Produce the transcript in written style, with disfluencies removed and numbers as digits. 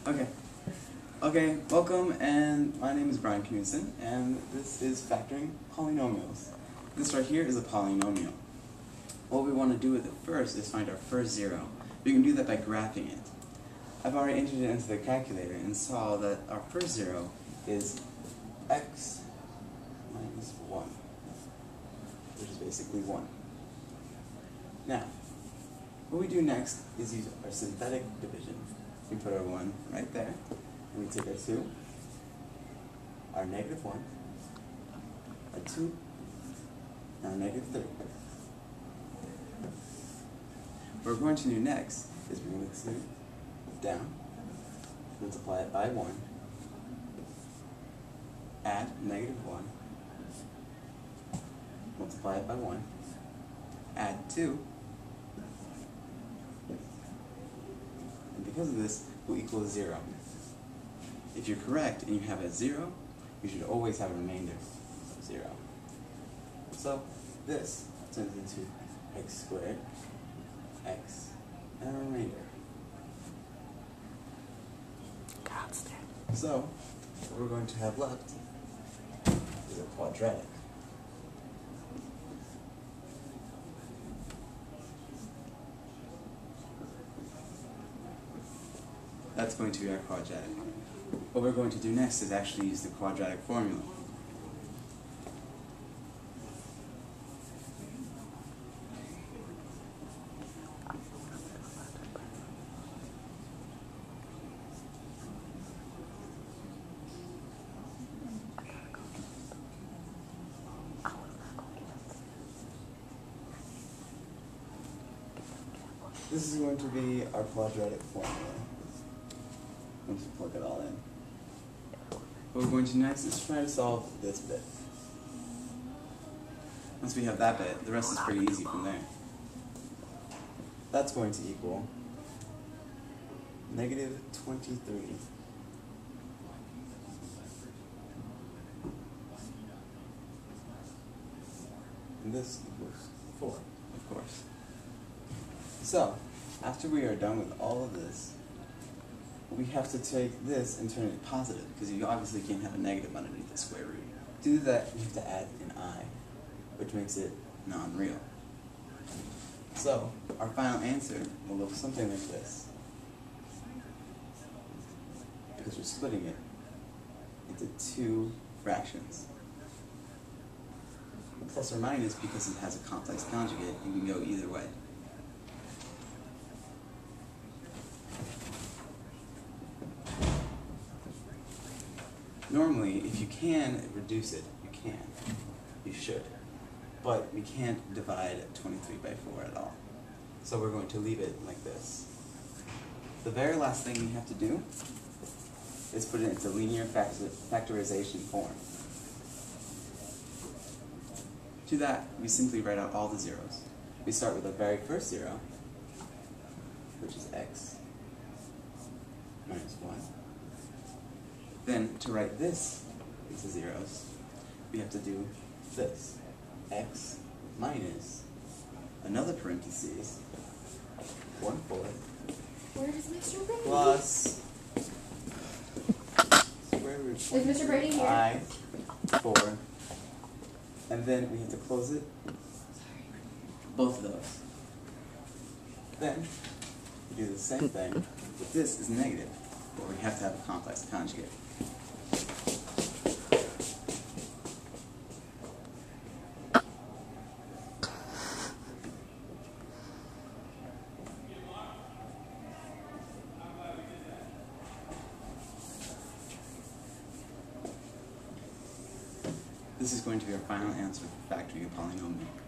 Okay. Okay, welcome, and my name is Brian Knudsen, and this is Factoring Polynomials. This right here is a polynomial. What we want to do with it first is find our first zero. We can do that by graphing it. I've already entered it into the calculator and saw that our first zero is x minus 1, which is basically 1. Now, what we do next is use our synthetic division. We put our 1 right there, and we take our 2, our negative 1, our 2, and our negative 3. What we're going to do next is bring the 2 down, multiply it by 1, add negative 1, multiply it by 1, add 2, and because of this, will equal 0. If you're correct and you have a 0, you should always have a remainder of 0. So this turns into x squared, x, and a remainder. So what we're going to have left is a quadratic. That's going to be our quadratic. What we're going to do next is actually use the quadratic formula. This is going to be our quadratic formula. Once we plug it all in. What we're going to do next is try to solve this bit. Once we have that bit, the rest is pretty easy from there. That's going to equal negative 23. And this equals 4, of course. So, after we are done with all of this, we have to take this and turn it positive, because you obviously can't have a negative underneath the square root. To do that, you have to add an I, which makes it non-real. So, our final answer will look something like this, because we're splitting it into 2 fractions. Plus or minus, because it has a complex conjugate, you can go either way. Normally, if you can reduce it, you can. You should. But we can't divide 23 by 4 at all. So we're going to leave it like this. The very last thing we have to do is put it into linear factorization form. To that, we simply write out all the zeros. We start with the very first 0, which is x minus 1. Then, to write this into zeros, we have to do this. X minus another parentheses, 1/4, Where is Mr. Brady? plus square root Is Mr. Brady here? I, 4, and then we have to close it, both of those. Then, we do the same thing, but this is negative, but we have to have a complex conjugate. This is going to be our final answer for factoring a polynomial.